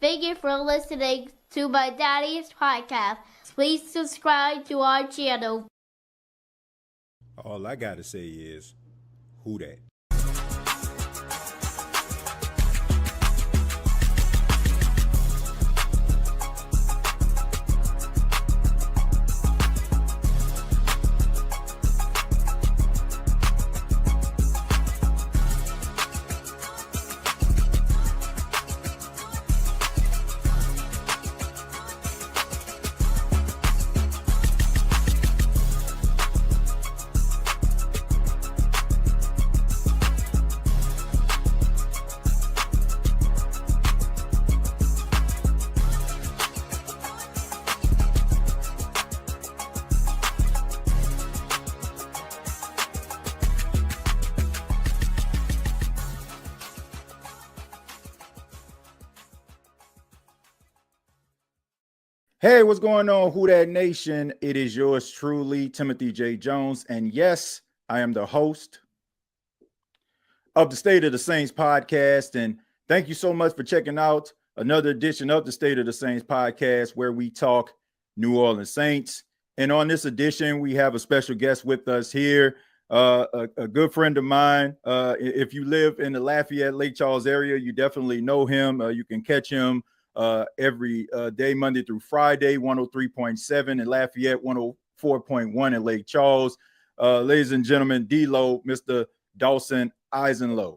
Thank you for listening to my daddy's podcast. Please subscribe to our channel. All I got to say is, who that? Hey, what's going on, Who Dat Nation? It is yours truly, Timothy J. Jones. And yes, I am the host of the State of the Saints podcast. And thank you so much for checking out another edition of the State of the Saints podcast, where we talk New Orleans Saints. And on this edition, we have a special guest with us here, a good friend of mine. If you live in the Lafayette, Lake Charles area, you definitely know him. You can catch him every day, Monday through Friday, 103.7 in Lafayette, 104.1 in Lake Charles. Ladies and gentlemen, D-Lo, Mr. Dawson Eiserloh.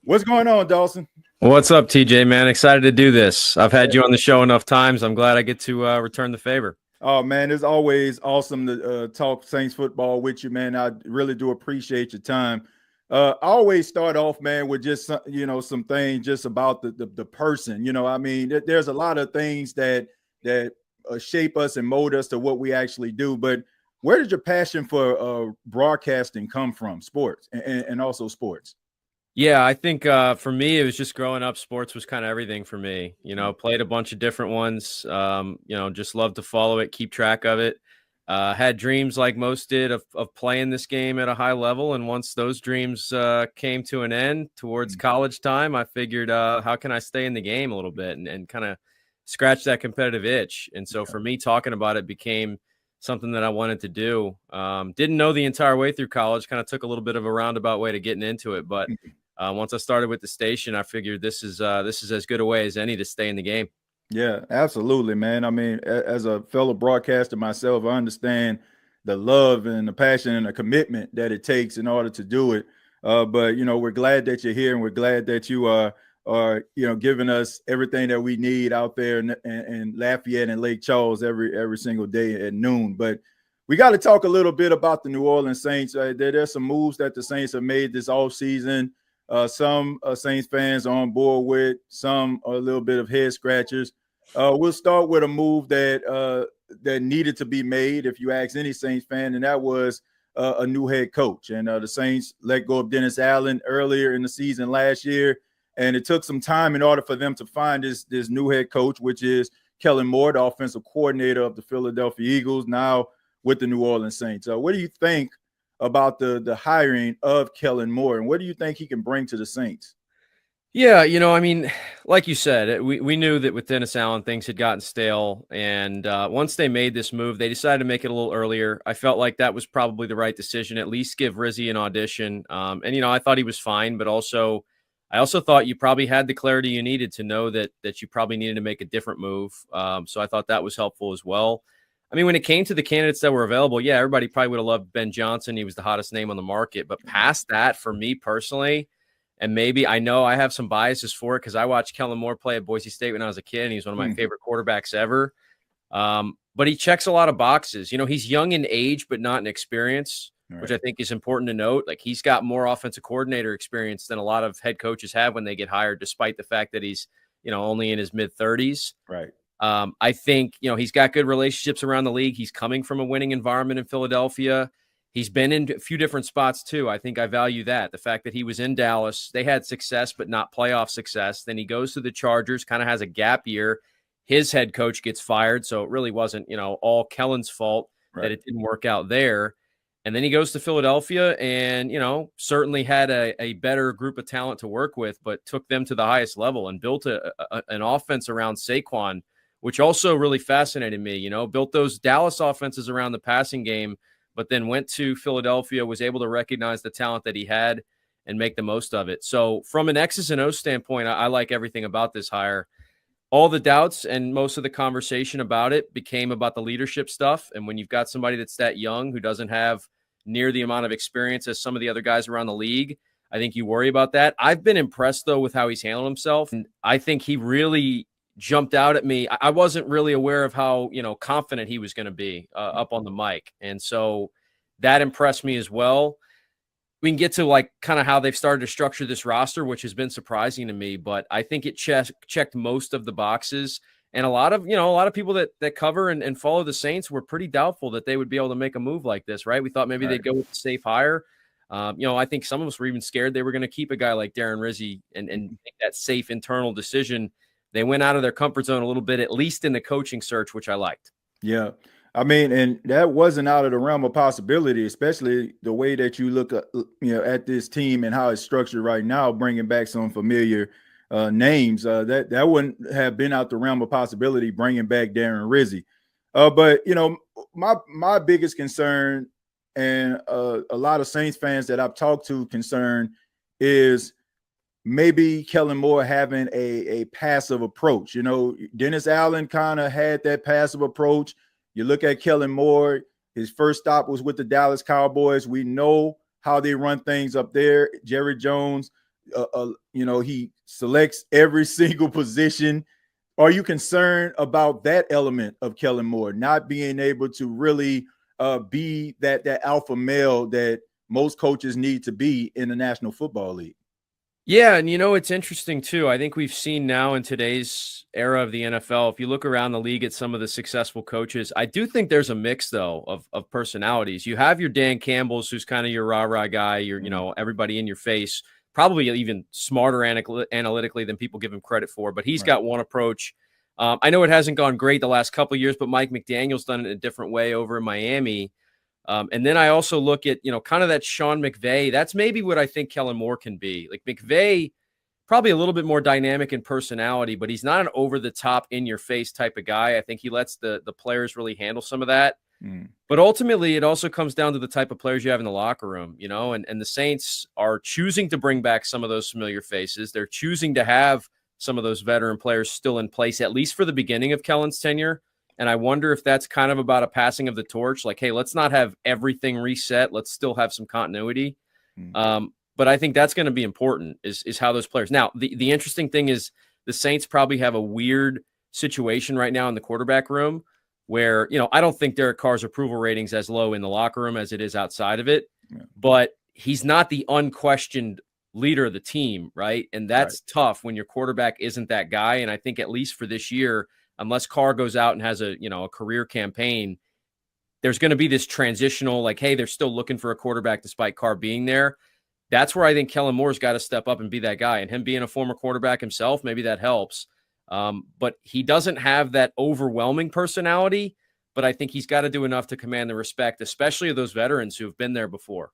What's going on, Dawson? What's up, TJ, man? Excited to do this. I've had you on the show enough times. I'm glad I get to return the favor. Oh, man, it's always awesome to talk Saints football with you, man. I really do appreciate your time. I always start off, man, with just, some things just about the person. I mean, there's a lot of things that shape us and mold us to what we actually do. But where did your passion for broadcasting come from? Sports and also sports. Yeah, I think for me, it was just growing up. Sports was kind of everything for me. Played a bunch of different ones. Just loved to follow it, keep track of it. Had dreams, like most did, of playing this game at a high level. And once those dreams came to an end towards college time, I figured, how can I stay in the game a little bit and kind of scratch that competitive itch? And so for me, talking about it became something that I wanted to do. Didn't know the entire way through college, kind of took a little bit of a roundabout way to getting into it. But once I started with the station, I figured this is as good a way as any to stay in the game. Yeah, absolutely, man. I mean, as a fellow broadcaster myself, I understand the love and the passion and the commitment that it takes in order to do it. But, we're glad that you're here, and we're glad that you are giving us everything that we need out there in Lafayette and Lake Charles every single day at noon. But we got to talk a little bit about the New Orleans Saints. There's some moves that the Saints have made this offseason. Some Saints fans are on board with, some are a little bit of head scratchers. We'll start with a move that needed to be made, if you ask any Saints fan, and that was a new head coach. And the Saints let go of Dennis Allen earlier in the season last year, and it took some time in order for them to find this new head coach, which is Kellen Moore, the offensive coordinator of the Philadelphia Eagles, now with the New Orleans Saints. What do you think about the hiring of Kellen Moore, and what do you think he can bring to the Saints? Yeah, I mean, like you said, we knew that with Dennis Allen, things had gotten stale. And once they made this move, they decided to make it a little earlier. I felt like that was probably the right decision, at least give Rizzi an audition. And I thought he was fine, but I also thought you probably had the clarity you needed to know that you probably needed to make a different move. So I thought that was helpful as well. I mean, when it came to the candidates that were available, yeah, everybody probably would have loved Ben Johnson. He was the hottest name on the market. But past that, for me personally, and maybe I know I have some biases for it because I watched Kellen Moore play at Boise State when I was a kid, and he's one of my favorite quarterbacks ever. But he checks a lot of boxes. He's young in age, but not in experience, which I think is important to note. Like, he's got more offensive coordinator experience than a lot of head coaches have when they get hired, despite the fact that he's, only in his mid-30s. Right. I think, he's got good relationships around the league. He's coming from a winning environment in Philadelphia. He's been in a few different spots too. I think I value that. The fact that he was in Dallas, they had success, but not playoff success. Then he goes to the Chargers, kind of has a gap year. His head coach gets fired. So it really wasn't, all Kellen's fault that it didn't work out there. And then he goes to Philadelphia and, certainly had a better group of talent to work with, but took them to the highest level and built an offense around Saquon, which also really fascinated me, built those Dallas offenses around the passing game, but then went to Philadelphia, was able to recognize the talent that he had and make the most of it. So from an X's and O's standpoint, I like everything about this hire. All the doubts and most of the conversation about it became about the leadership stuff. And when you've got somebody that's that young who doesn't have near the amount of experience as some of the other guys around the league, I think you worry about that. I've been impressed, though, with how he's handled himself. And I think he really jumped out at me. I wasn't really aware of how, confident he was going to be up on the mic. And so that impressed me as well. We can get to kind of how they've started to structure this roster, which has been surprising to me, but I think it checked most of the boxes. And a lot of people that cover and follow the Saints were pretty doubtful that they would be able to make a move like this, right? We thought maybe they'd go with the safe hire. I think some of us were even scared they were going to keep a guy like Darren Rizzi and make that safe internal decision. They went out of their comfort zone a little bit, at least in the coaching search, which I liked. Yeah. I mean, and that wasn't out of the realm of possibility, especially the way that you look at this team and how it's structured right now, bringing back some familiar names. That wouldn't have been out the realm of possibility, bringing back Darren Rizzi. But my biggest concern, and a lot of Saints fans that I've talked to concern, is maybe Kellen Moore having a passive approach. Dennis Allen kind of had that passive approach. You look at Kellen Moore, his first stop was with the Dallas Cowboys. We know how they run things up there. Jerry Jones, he selects every single position. Are you concerned about that element of Kellen Moore, not being able to really be that alpha male that most coaches need to be in the National Football League? Yeah, and it's interesting too. I think we've seen now in today's era of the NFL, if you look around the league at some of the successful coaches, I do think there's a mix though of personalities. You have your Dan Campbell's, who's kind of your rah-rah guy, your everybody in your face, probably even smarter analytically than people give him credit for, but he's got one approach. I know it hasn't gone great the last couple of years, but Mike McDaniel's done it in a different way over in Miami. And then I also look at, kind of that Sean McVay. That's maybe what I think Kellen Moore can be. Like McVay, probably a little bit more dynamic in personality, but he's not an over-the-top, in-your-face type of guy. I think he lets the players really handle some of that. But ultimately, it also comes down to the type of players you have in the locker room, and the Saints are choosing to bring back some of those familiar faces. They're choosing to have some of those veteran players still in place, at least for the beginning of Kellen's tenure. And I wonder if that's kind of about a passing of the torch. Like, hey, let's not have everything reset. Let's still have some continuity. But I think that's going to be important is how those players. Now, the interesting thing is the Saints probably have a weird situation right now in the quarterback room where, I don't think Derek Carr's approval rating's as low in the locker room as it is outside of it. Yeah. But he's not the unquestioned leader of the team, right? And that's tough when your quarterback isn't that guy. And I think at least for this year, unless Carr goes out and has a career campaign, there's going to be this transitional, like, hey, they're still looking for a quarterback despite Carr being there. That's where I think Kellen Moore's got to step up and be that guy. And him being a former quarterback himself, maybe that helps. But he doesn't have that overwhelming personality, but I think he's got to do enough to command the respect, especially of those veterans who have been there before.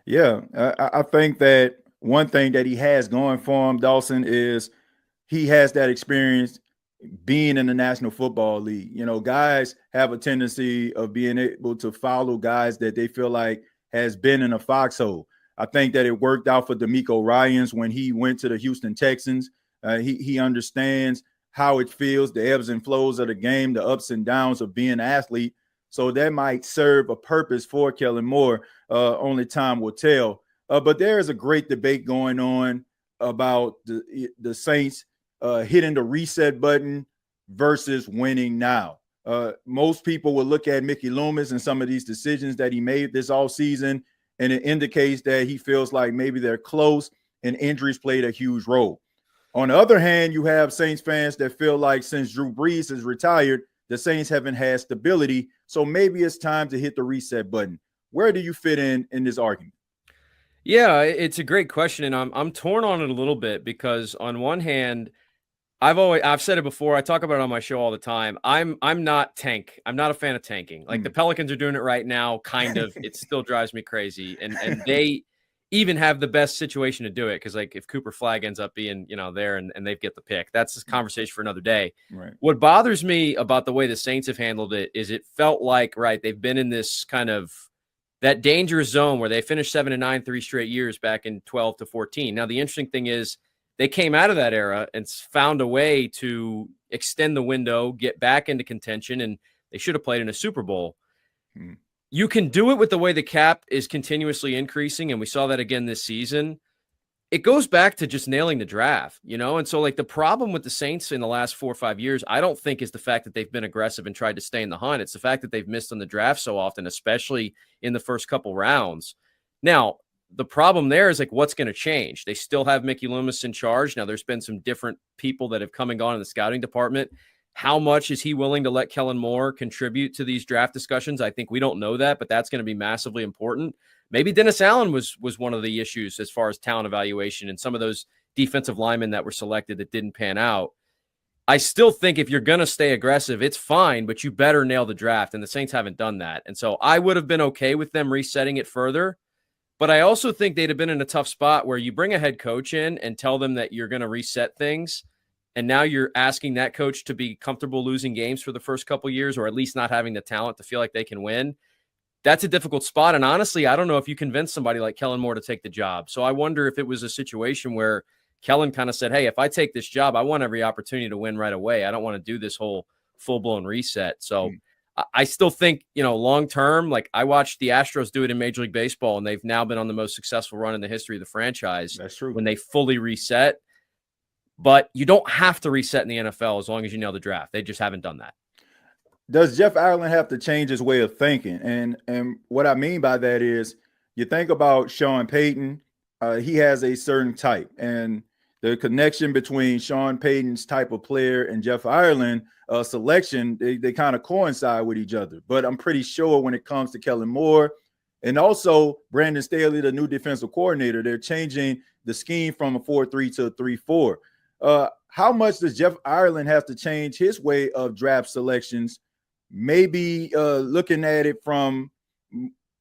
Yeah, I think that one thing that he has going for him, Dawson, is he has that experience being in the National Football League. Guys have a tendency of being able to follow guys that they feel like has been in a foxhole. I think that it worked out for DeMeco Ryans when he went to the Houston Texans. He understands how it feels, the ebbs and flows of the game, the ups and downs of being an athlete. So that might serve a purpose for Kellen Moore. Only time will tell. But there is a great debate going on about the Saints hitting the reset button versus winning now. Most people will look at Mickey Loomis and some of these decisions that he made this offseason, and it indicates that he feels like maybe they're close and injuries played a huge role. On the other hand, you have Saints fans that feel like since Drew Brees has retired, the Saints haven't had stability, so maybe it's time to hit the reset button. Where do you fit in this argument? Yeah, it's a great question, and I'm torn on it a little bit because on one hand, I've said it before. I talk about it on my show all the time. I'm not a fan of tanking. Like the Pelicans are doing it right now, kind of. It still drives me crazy. And they even have the best situation to do it because, like, if Cooper Flagg ends up being, there and they get the pick, that's a conversation for another day. Right. What bothers me about the way the Saints have handled it is it felt like, they've been in this kind of that dangerous zone where they finished 7-9 3 straight years back in 12 to 14. Now, the interesting thing is they came out of that era and found a way to extend the window, get back into contention, and they should have played in a Super Bowl. You can do it with the way the cap is continuously increasing, and we saw that again this season. It goes back to just nailing the draft, And so, like, the problem with the Saints in the last 4 or 5 years, I don't think is the fact that they've been aggressive and tried to stay in the hunt. It's the fact that they've missed on the draft so often, especially in the first couple rounds. Now, the problem there is, like, what's going to change? They still have Mickey Loomis in charge. Now, there's been some different people that have come and gone in the scouting department. How much is he willing to let Kellen Moore contribute to these draft discussions? I think we don't know that, but that's going to be massively important. Maybe Dennis Allen was one of the issues as far as talent evaluation and some of those defensive linemen that were selected that didn't pan out. I still think if you're going to stay aggressive, it's fine, but you better nail the draft, and the Saints haven't done that. And so I would have been okay with them resetting it further, but I also think they'd have been in a tough spot where you bring a head coach in and tell them that you're going to reset things, and now you're asking that coach to be comfortable losing games for the first couple of years, or at least not having the talent to feel like they can win. That's a difficult spot. And honestly, I don't know if you convince somebody like Kellen Moore to take the job. So I wonder if it was a situation where Kellen kind of said, hey, if I take this job, I want every opportunity to win right away. I don't want to do this whole full-blown reset. So I still think, long-term, like I watched the Astros do it in Major League Baseball, and they've now been on the most successful run in the history of the franchise. That's true. When they fully reset. But you don't have to reset in the NFL as long as you nail the draft. They just haven't done that. Does Jeff Ireland have to change his way of thinking? And what I mean by that is you think about Sean Payton. He has a certain type, and the connection between Sean Payton's type of player and Jeff Ireland selection, they kind of coincide with each other. But I'm pretty sure when it comes to Kellen Moore and also Brandon Staley, the new defensive coordinator, they're changing the scheme from a 4-3 to a 3-4. How much does Jeff Ireland have to change his way of draft selections? Maybe looking at it from,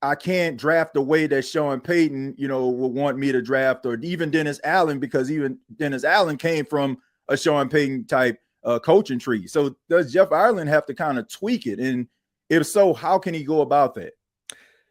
I can't draft the way that Sean Payton, would want me to draft, or even Dennis Allen, because even Dennis Allen came from a Sean Payton type coaching tree. So does Jeff Ireland have to kind of tweak it? And if so, how can he go about that?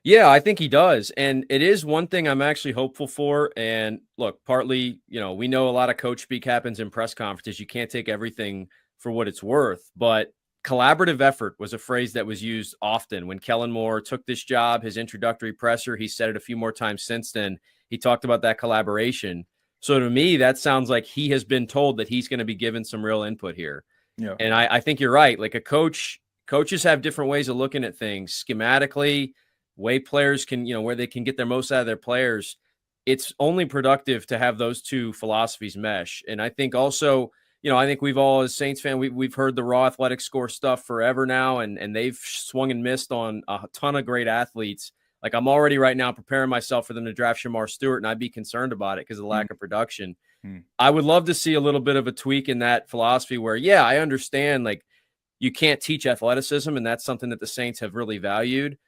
Yeah, I think he does. And it is one thing I'm actually hopeful for. And look, partly, we know a lot of coach speak happens in press conferences. You can't take everything for what it's worth. But collaborative effort was a phrase that was used often when Kellen Moore took this job, his introductory presser. He said it a few more times since then. He talked about that collaboration. So to me, that sounds like he has been told that he's going to be given some real input here. Yeah. And I think you're right. Like coaches have different ways of looking at things schematically, way players can, where they can get their most out of their players. It's only productive to have those two philosophies mesh. And I think also, I think we've all, as Saints fan, we've heard the raw athletic score stuff forever now, and they've swung and missed on a ton of great athletes. Like I'm already right now preparing myself for them to draft Shamar Stewart, and I'd be concerned about it because of the lack of production. I would love to see a little bit of a tweak in that philosophy where, yeah, I understand like you can't teach athleticism, and that's something that the Saints have really valued.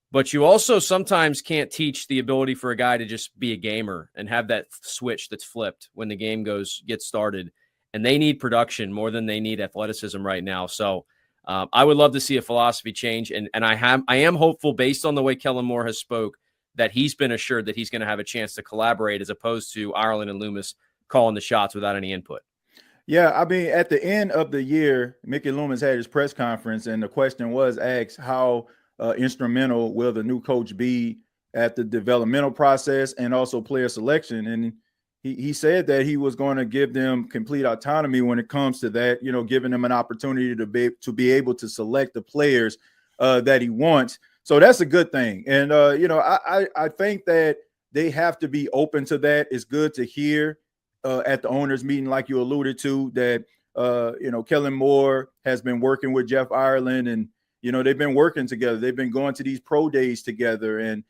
But you also sometimes can't teach the ability for a guy to just be a gamer and have that switch that's flipped when the game gets started. And they need production more than they need athleticism right now. So I would love to see a philosophy change. And I am hopeful, based on the way Kellen Moore has spoke, that he's been assured that he's going to have a chance to collaborate as opposed to Ireland and Loomis calling the shots without any input. Yeah, I mean, at the end of the year, Mickey Loomis had his press conference, and the question was asked, how instrumental will the new coach be at the developmental process and also player selection? And he said that he was going to give them complete autonomy when it comes to that, giving them an opportunity to be able to select the players that he wants. So that's a good thing. And, I think that they have to be open to that. It's good to hear at the owners meeting, like you alluded to, that, Kellen Moore has been working with Jeff Ireland, and, they've been working together. They've been going to these pro days together and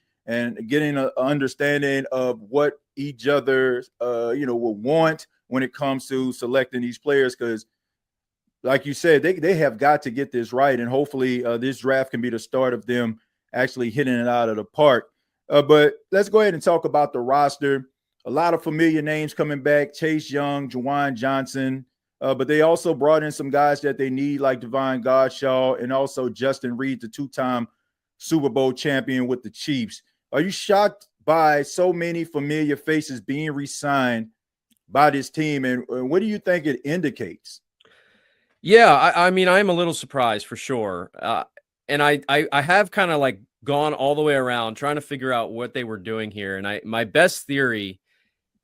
getting an understanding of what each other, will want, when it comes to selecting these players, because like you said, they have got to get this right, and hopefully this draft can be the start of them actually hitting it out of the park. But let's go ahead and talk about the roster. A lot of familiar names coming back: Chase Young, Juwan Johnson, but they also brought in some guys that they need, like Devon Godshaw and also Justin Reed, the two-time Super Bowl champion with the Chiefs. Are you shocked by so many familiar faces being re-signed by this team, and what do you think it indicates? Yeah, I mean, I'm a little surprised for sure. And I have kind of like gone all the way around trying to figure out what they were doing here. And my best theory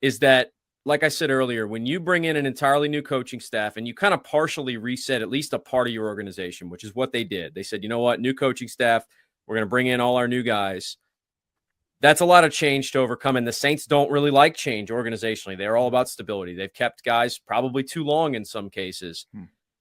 is that, like I said earlier, when you bring in an entirely new coaching staff and you kind of partially reset at least a part of your organization, which is what they did. They said, you know what, new coaching staff, we're going to bring in all our new guys. That's a lot of change to overcome. And the Saints don't really like change organizationally. They're all about stability. They've kept guys probably too long in some cases.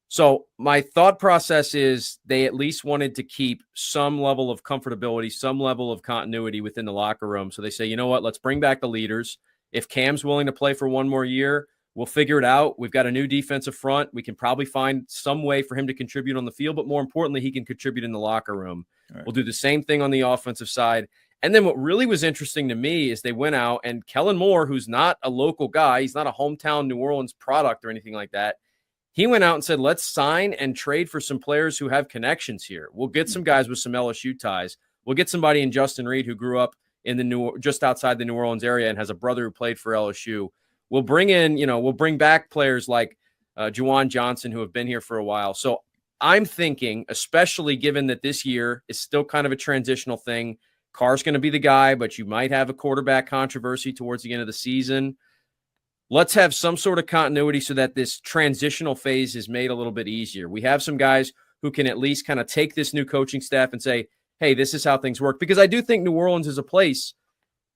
So my thought process is they at least wanted to keep some level of comfortability, some level of continuity within the locker room. So they say, you know what, let's bring back the leaders. If Cam's willing to play for one more year, we'll figure it out. We've got a new defensive front. We can probably find some way for him to contribute on the field, but more importantly, he can contribute in the locker room. Right. We'll do the same thing on the offensive side. And then what really was interesting to me is they went out and Kellen Moore, who's not a local guy, he's not a hometown New Orleans product or anything like that. He went out and said, let's sign and trade for some players who have connections here. We'll get some guys with some LSU ties. We'll get somebody in Justin Reed who grew up in just outside the New Orleans area and has a brother who played for LSU. We'll bring in, we'll bring back players like Juwan Johnson who have been here for a while. So I'm thinking, especially given that this year is still kind of a transitional thing, Carr's going to be the guy, but you might have a quarterback controversy towards the end of the season. Let's have some sort of continuity so that this transitional phase is made a little bit easier. We have some guys who can at least kind of take this new coaching staff and say, hey, this is how things work. Because I do think New Orleans is a place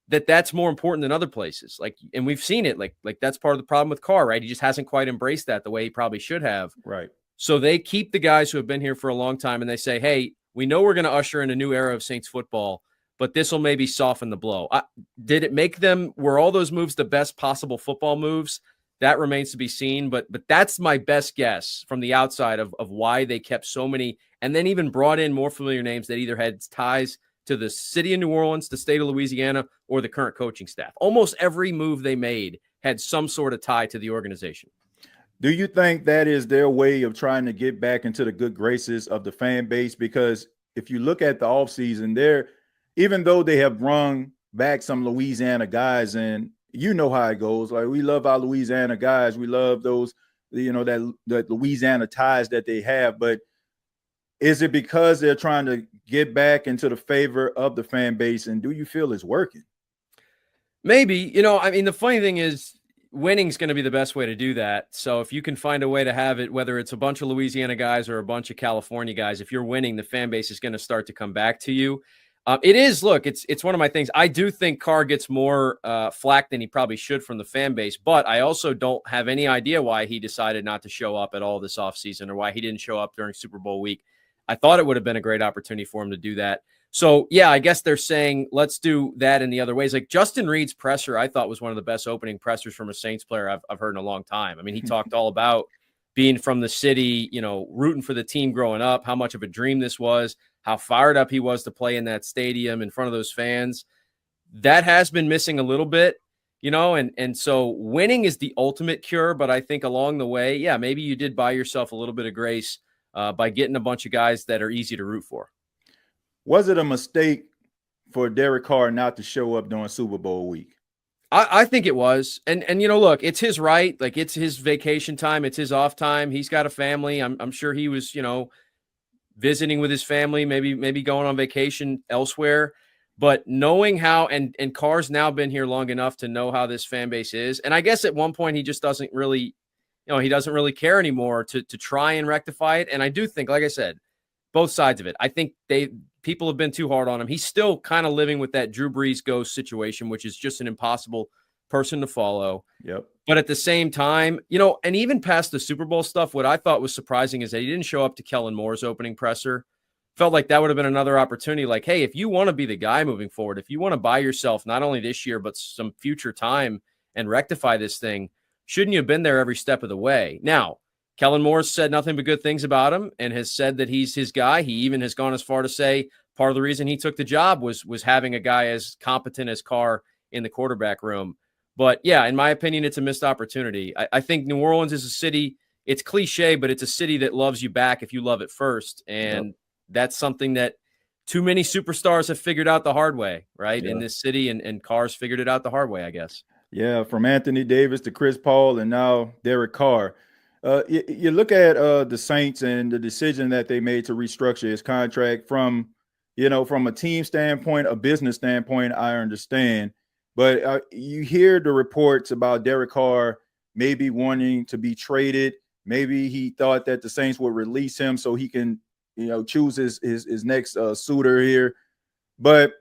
that's more important than other places. And we've seen it. Like that's part of the problem with Carr, right? He just hasn't quite embraced that the way he probably should have. Right. So they keep the guys who have been here for a long time and they say, hey, we know we're going to usher in a new era of Saints football, but this will maybe soften the blow. Did it make them, were all those moves the best possible football moves? That remains to be seen, but that's my best guess from the outside of why they kept so many and then even brought in more familiar names that either had ties to the city of New Orleans, the state of Louisiana, or the current coaching staff. Almost every move they made had some sort of tie to the organization. Do you think that is their way of trying to get back into the good graces of the fan base? Because if you look at the offseason, even though they have brung back some Louisiana guys, and you know how it goes, like we love our Louisiana guys. We love those, that Louisiana ties that they have. But is it because they're trying to get back into the favor of the fan base? And do you feel it's working? Maybe. The funny thing is winning is going to be the best way to do that. So if you can find a way to have it, whether it's a bunch of Louisiana guys or a bunch of California guys, if you're winning, the fan base is going to start to come back to you. It is. Look, it's one of my things. I do think Carr gets more flack than he probably should from the fan base, but I also don't have any idea why he decided not to show up at all this offseason or why he didn't show up during Super Bowl week. I thought it would have been a great opportunity for him to do that. So, yeah, I guess they're saying let's do that in the other ways. Like Justin Reed's presser, I thought was one of the best opening pressers from a Saints player I've heard in a long time. I mean, he talked all about being from the city, rooting for the team growing up, how much of a dream this was, how fired up he was to play in that stadium in front of those fans. That has been missing a little bit, and so winning is the ultimate cure. But I think along the way, yeah, maybe you did buy yourself a little bit of grace by getting a bunch of guys that are easy to root for. Was it a mistake for Derek Carr not to show up during Super Bowl week? I think it was. And look, it's his right. Like, it's his vacation time. It's his off time. He's got a family. I'm sure he was, visiting with his family, maybe going on vacation elsewhere. But knowing how, and Carr's now been here long enough to know how this fan base is. And I guess at one point he just doesn't really, he doesn't really care anymore to try and rectify it. And I do think, like I said, both sides of it. I think people have been too hard on him. He's still kind of living with that Drew Brees ghost situation, which is just an impossible person to follow. Yep. But at the same time, and even past the Super Bowl stuff, what I thought was surprising is that he didn't show up to Kellen Moore's opening presser. Felt like that would have been another opportunity. Like, hey, if you want to be the guy moving forward, if you want to buy yourself not only this year, but some future time and rectify this thing, shouldn't you have been there every step of the way? Now, Kellen Moore's said nothing but good things about him and has said that he's his guy. He even has gone as far to say part of the reason he took the job was having a guy as competent as Carr in the quarterback room. But yeah, in my opinion, it's a missed opportunity. I think New Orleans is a city, it's cliche, but it's a city that loves you back if you love it first. And that's something that too many superstars have figured out the hard way, right? In this city, and Carr's figured it out the hard way, I guess. Yeah, from Anthony Davis to Chris Paul and now Derek Carr. You look at the Saints and the decision that they made to restructure his contract from a team standpoint, a business standpoint, I understand. But you hear the reports about Derek Carr maybe wanting to be traded. Maybe he thought that the Saints would release him so he can, choose his next suitor here. But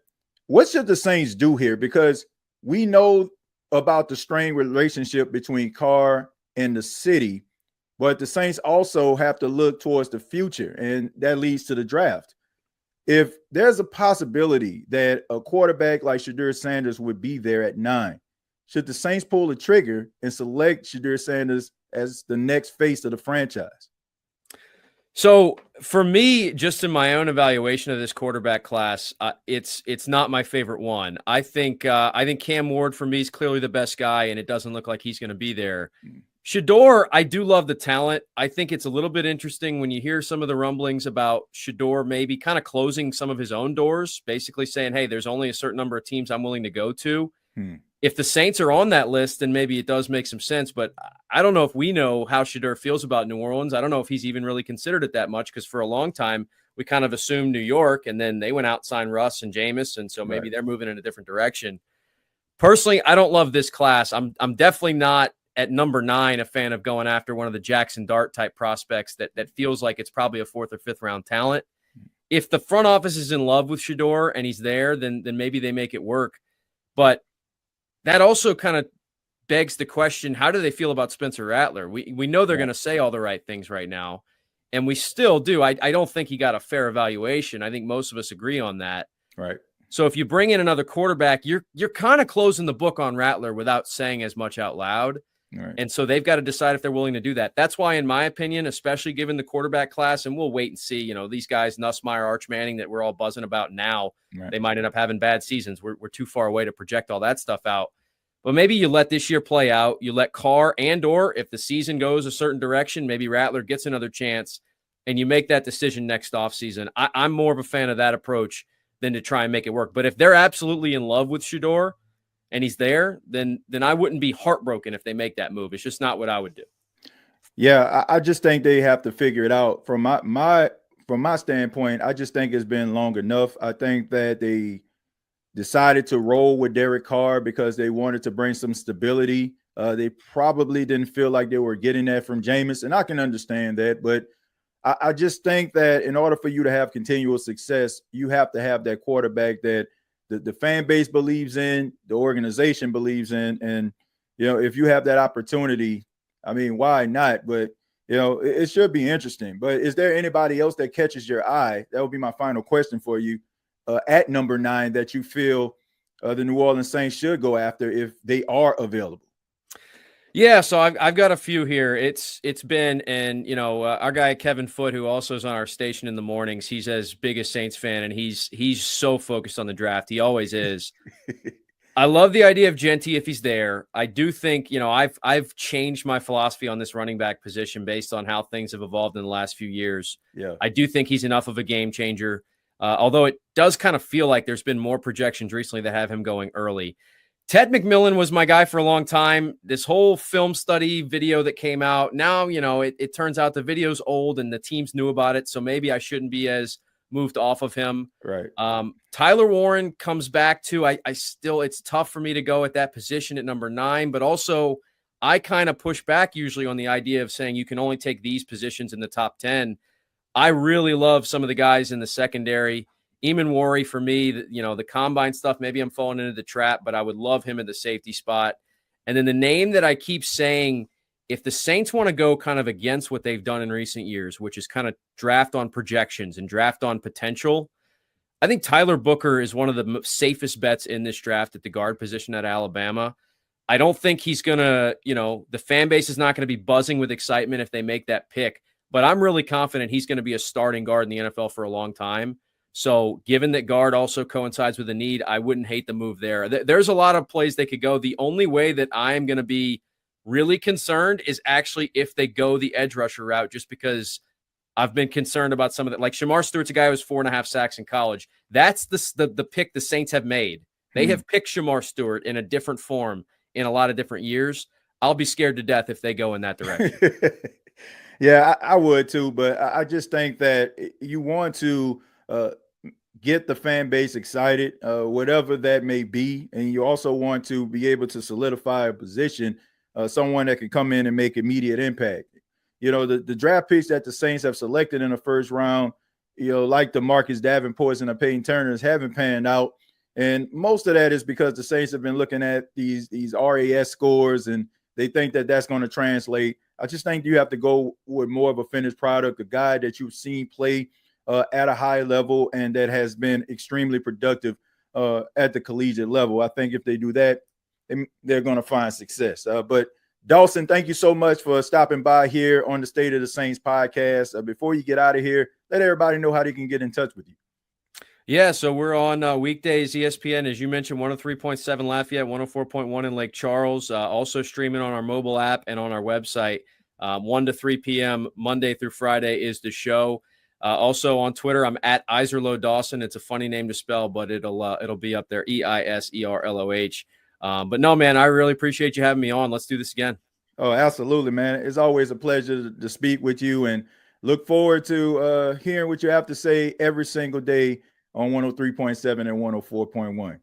what should the Saints do here? Because we know about the strained relationship between Carr and the city, but the Saints also have to look towards the future, and that leads to the draft. If there's a possibility that a quarterback like Shedeur Sanders would be there at 9, should the Saints pull the trigger and select Shedeur Sanders as the next face of the franchise? So for me, just in my own evaluation of this quarterback class, it's not my favorite one. I think Cam Ward for me is clearly the best guy, and it doesn't look like he's going to be there. Shedeur, I do love the talent. I think it's a little bit interesting when you hear some of the rumblings about Shedeur maybe kind of closing some of his own doors, basically saying, hey, there's only a certain number of teams I'm willing to go to. If the Saints are on that list, then maybe it does make some sense. But I don't know if we know how Shedeur feels about New Orleans. I don't know if he's even really considered it that much, because for a long time we kind of assumed New York, and then they went out and signed Russ and Jameis, and so maybe they're moving in a different direction. Personally, I don't love this class. I'm definitely not at number 9 a fan of going after one of the Jackson Dart type prospects that feels like it's probably a 4th or 5th round talent. If the front office is in love with Shedeur and he's there, then maybe they make it work. But that also kind of begs the question, how do they feel about Spencer Rattler? We know they're going to say all the right things right now, and we still do. I don't think he got a fair evaluation. I think most of us agree on that. Right. So if you bring in another quarterback, you're kind of closing the book on Rattler without saying as much out loud. Right. And so they've got to decide if they're willing to do that. That's why, in my opinion, especially given the quarterback class, and we'll wait and see, these guys, Nussmeier, Arch Manning, that we're all buzzing about now, they might end up having bad seasons. We're too far away to project all that stuff out. But maybe you let this year play out. You let Carr or if the season goes a certain direction, maybe Rattler gets another chance, and you make that decision next offseason. I'm more of a fan of that approach than to try and make it work. But if they're absolutely in love with Shedeur and he's there, then I wouldn't be heartbroken if they make that move. It's just not what I would do. Yeah, I just think they have to figure it out. From my standpoint, I just think it's been long enough. I think that they decided to roll with Derek Carr because they wanted to bring some stability. They probably didn't feel like they were getting that from Jameis, and I can understand that. But I just think that in order for you to have continual success, you have to have that quarterback that the fan base believes in, the organization believes in. And, if you have that opportunity, I mean, why not? But, it should be interesting. But is there anybody else that catches your eye? That would be my final question for you at number 9 that you feel the New Orleans Saints should go after if they are available. Yeah, so I've got a few here. It's been, and our guy Kevin Foote, who also is on our station in the mornings, he's as big a Saints fan, and he's so focused on the draft. He always is. I love the idea of Genty if he's there. I do think I've changed my philosophy on this running back position based on how things have evolved in the last few years. Yeah, I do think he's enough of a game changer. Although it does kind of feel like there's been more projections recently that have him going early. Ted McMillan was my guy for a long time. This whole film study video that came out, now, it turns out the video's old and the teams knew about it, so maybe I shouldn't be as moved off of him. Right. Tyler Warren comes back too. I still, it's tough for me to go at that position at number 9, but also I kind of push back usually on the idea of saying you can only take these positions in the top 10. I really love some of the guys in the secondary. Eamon Worry for me, the combine stuff, maybe I'm falling into the trap, but I would love him at the safety spot. And then the name that I keep saying, if the Saints want to go kind of against what they've done in recent years, which is kind of draft on projections and draft on potential, I think Tyler Booker is one of the safest bets in this draft at the guard position at Alabama. I don't think he's going to, the fan base is not going to be buzzing with excitement if they make that pick, but I'm really confident he's going to be a starting guard in the NFL for a long time. So given that guard also coincides with a need, I wouldn't hate the move there. There's a lot of plays they could go. The only way that I'm going to be really concerned is actually if they go the edge rusher route, just because I've been concerned about some of that. Like Shamar Stewart's a guy who was 4.5 sacks in college. That's the pick the Saints have made. They have picked Shamar Stewart in a different form in a lot of different years. I'll be scared to death if they go in that direction. Yeah, I would too, but I just think that you want to get the fan base excited, whatever that may be. And you also want to be able to solidify a position, someone that can come in and make immediate impact. The draft picks that the Saints have selected in the first round, like the Marcus Davenports and the Peyton Turners haven't panned out. And most of that is because the Saints have been looking at these RAS scores and they think that that's going to translate. I just think you have to go with more of a finished product, a guy that you've seen play at a high level and that has been extremely productive at the collegiate level. I think if they do that, they're going to find success. But Dawson, thank you so much for stopping by here on the State of the Saints podcast. Before you get out of here, let everybody know how they can get in touch with you. Yeah, so we're on weekdays, ESPN, as you mentioned, 103.7 Lafayette, 104.1 in Lake Charles, also streaming on our mobile app and on our website. 1 to 3 p.m. Monday through Friday is the show. Also on Twitter, I'm at Eiserloh Dawson. It's a funny name to spell, but it'll be up there, Eiserloh. But no, man, I really appreciate you having me on. Let's do this again. Oh, absolutely, man. It's always a pleasure to speak with you and look forward to hearing what you have to say every single day on 103.7 and 104.1.